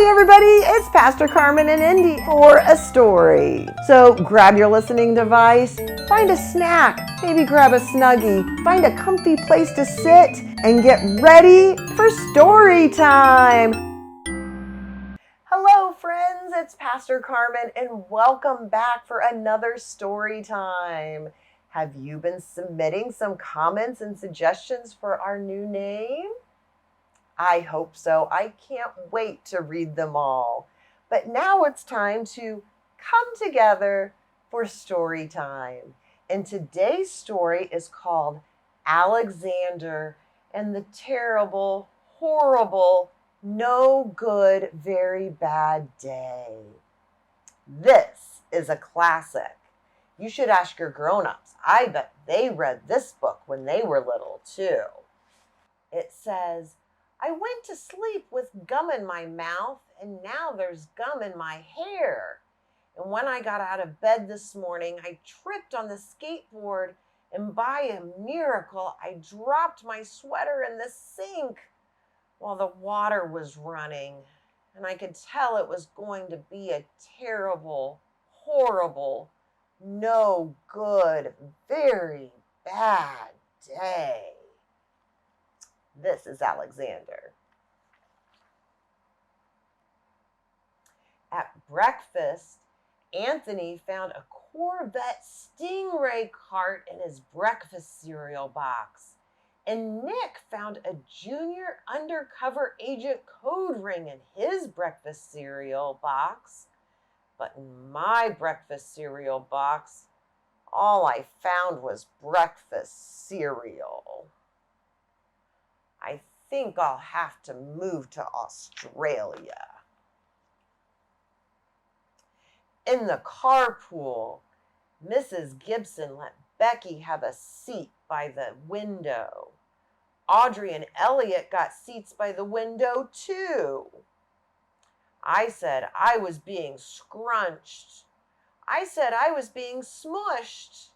Hey everybody, it's Pastor Carmen and Indy for a story. So grab your listening device, find a snack, maybe grab a Snuggie, find a comfy place to sit, and get ready for story time. Hello friends, it's Pastor Carmen and welcome back for another story time. Have you been submitting some comments and suggestions for our new name? I hope so. I can't wait to read them all. But now it's time to come together for story time. And today's story is called Alexander and the Terrible, Horrible, No Good, Very Bad Day. This is a classic. You should ask your grown-ups. I bet they read this book when they were little too. It says, I went to sleep with gum in my mouth, and now there's gum in my hair. And when I got out of bed this morning, I tripped on the skateboard, and by a miracle, I dropped my sweater in the sink while the water was running. And I could tell it was going to be a terrible, horrible, no good, very bad day. This is Alexander. At breakfast, Anthony found a Corvette Stingray cart in his breakfast cereal box, and Nick found a junior undercover agent code ring in his breakfast cereal box. But in my breakfast cereal box, all I found was breakfast cereal. I think I'll have to move to Australia. In the carpool, Mrs. Gibson let Becky have a seat by the window. Audrey and Elliot got seats by the window too. I said I was being scrunched. I said I was being smushed.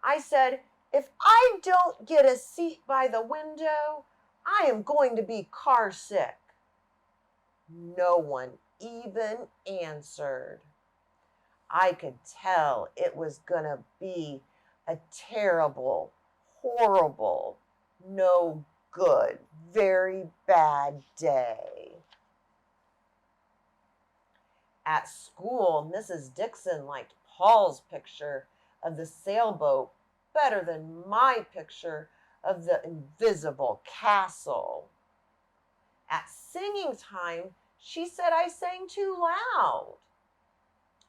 I said, if I don't get a seat by the window, I am going to be car sick. No one even answered. I could tell it was going to be a terrible, horrible, no good, very bad day. At school, Mrs. Dixon liked Paul's picture of the sailboat better than my picture of the invisible castle. At singing time, she said I sang too loud.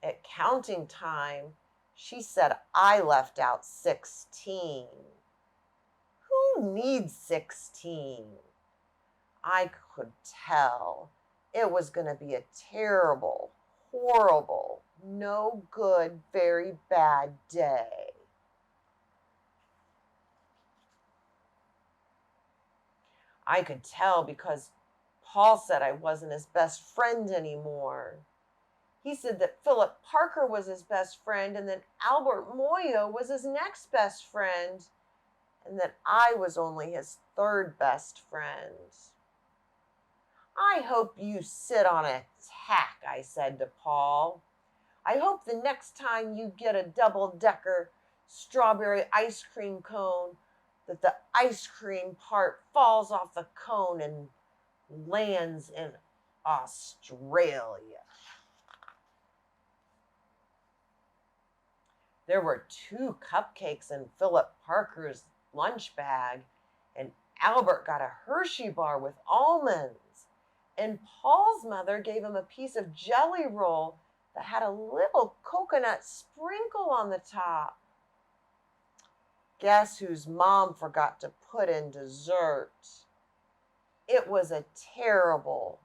At counting time, she said I left out 16. Who needs 16? I could tell it was going to be a terrible, horrible, no good, very bad day. I could tell because Paul said I wasn't his best friend anymore. He said that Philip Parker was his best friend and that Albert Moyo was his next best friend and that I was only his third best friend. I hope you sit on a tack, I said to Paul. I hope the next time you get a double-decker strawberry ice cream cone that the ice cream part falls off the cone and lands in Australia. There were 2 cupcakes in Philip Parker's lunch bag, and Albert got a Hershey bar with almonds. And Paul's mother gave him a piece of jelly roll that had a little coconut sprinkle on the top. Guess whose mom forgot to put in dessert? It was a terrible,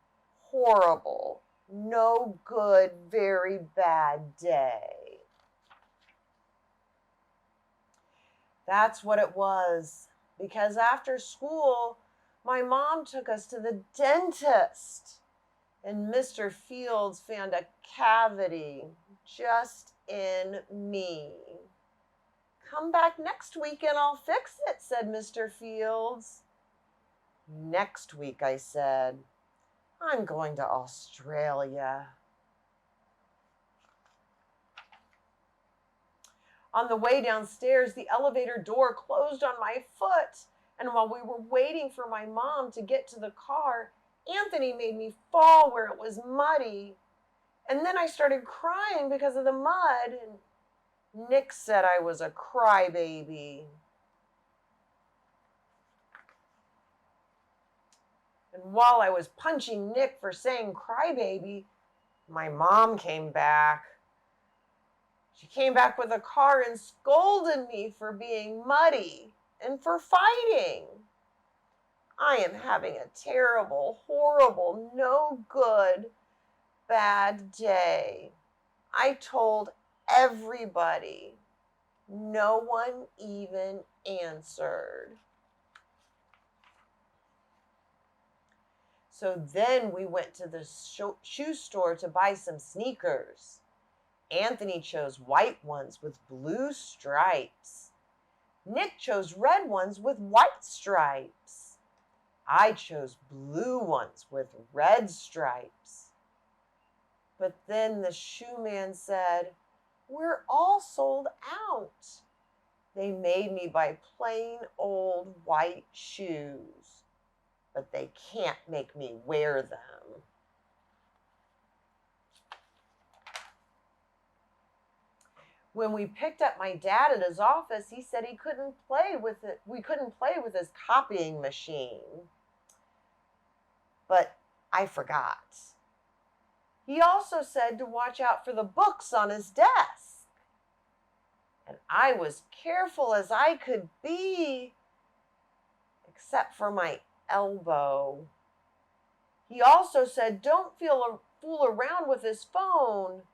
horrible, no good, very bad day. That's what it was, because after school, my mom took us to the dentist, and Mr. Fields found a cavity just in me. Come back next week and I'll fix it, said Mr. Fields. Next week, I said. I'm going to Australia. On the way downstairs, the elevator door closed on my foot. And while we were waiting for my mom to get to the car, Anthony made me fall where it was muddy. And then I started crying because of the mud. And Nick said I was a crybaby. And while I was punching Nick for saying crybaby, my mom came back. She came back with a car and scolded me for being muddy and for fighting. I am having a terrible, horrible, no good, bad day. I told everybody. No one even answered. So then we went to the shoe store to buy some sneakers. Anthony chose white ones with blue stripes. Nick chose red ones with white stripes. I chose blue ones with red stripes. But then the shoe man said, "We're all sold out." They made me buy plain old white shoes, but they can't make me wear them. When we picked up my dad at his office, he said he couldn't play with it. We couldn't play with his copying machine. But I forgot. He also said to watch out for the books on his desk. And I was careful as I could be, except for my elbow. He also said don't fool around with his phone.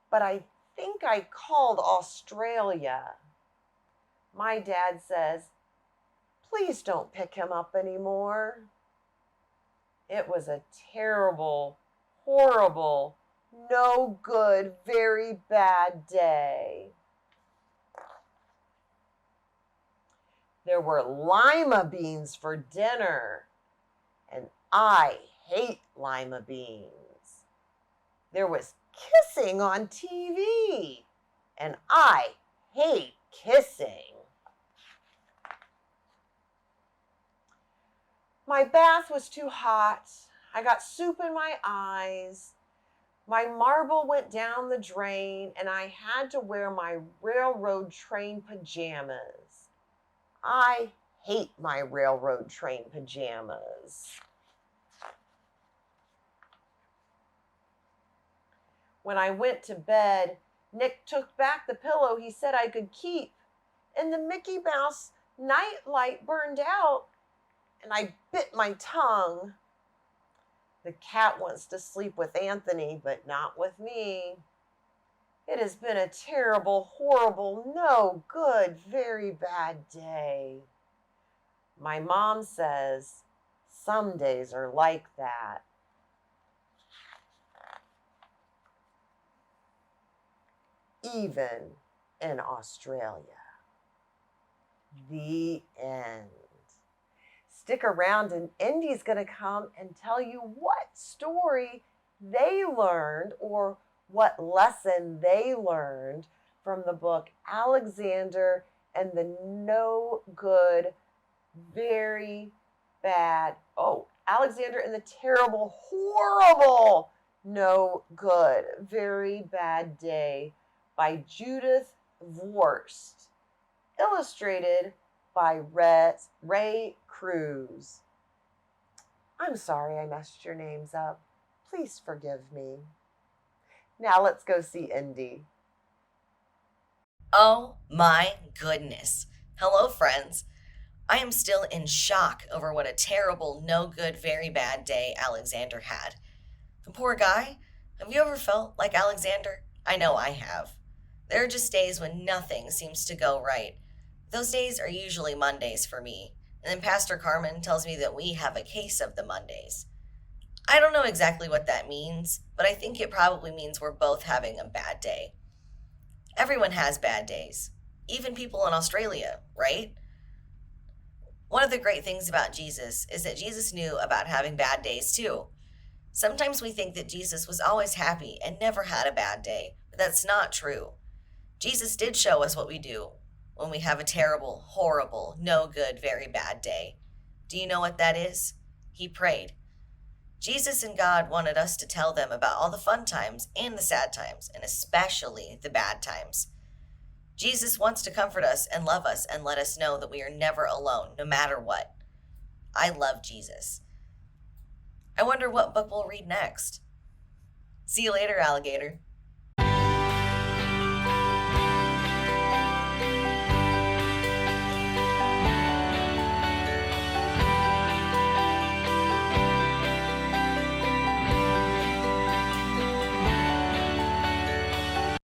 But I think I called Australia. My dad says, "Please don't pick him up anymore." It was a terrible, horrible, no good, very bad day. There were lima beans for dinner, and I hate lima beans. There was kissing on TV, and I hate kissing. My bath was too hot. I got soup in my eyes. My marble went down the drain, and I had to wear my railroad train pajamas. I hate my railroad train pajamas. When I went to bed, Nick took back the pillow he said I could keep, and the Mickey Mouse night light burned out, and I bit my tongue. The cat wants to sleep with Anthony, but not with me. It has been a terrible, horrible, no good, very bad day. My mom says some days are like that. Even in Australia. The end. Stick around and Indy's going to come and tell you what story they learned or what lesson they learned from the book Alexander and the No Good, Very Bad, Alexander and the Terrible, Horrible, No Good, Very Bad Day by Judith Vorst, illustrated by Ray Cruz. I'm sorry I messed your names up. Please forgive me. Now let's go see Indy. Oh my goodness. Hello, friends. I am still in shock over what a terrible, no good, very bad day Alexander had. The poor guy. Have you ever felt like Alexander? I know I have. There are just days when nothing seems to go right. Those days are usually Mondays for me, and then Pastor Carmen tells me that we have a case of the Mondays. I don't know exactly what that means, but I think it probably means we're both having a bad day. Everyone has bad days, even people in Australia, right? One of the great things about Jesus is that Jesus knew about having bad days too. Sometimes we think that Jesus was always happy and never had a bad day, but that's not true. Jesus did show us what we do when we have a terrible, horrible, no good, very bad day. Do you know what that is? He prayed. Jesus and God wanted us to tell them about all the fun times and the sad times, and especially the bad times. Jesus wants to comfort us and love us and let us know that we are never alone, no matter what. I love Jesus. I wonder what book we'll read next. See you later, alligator.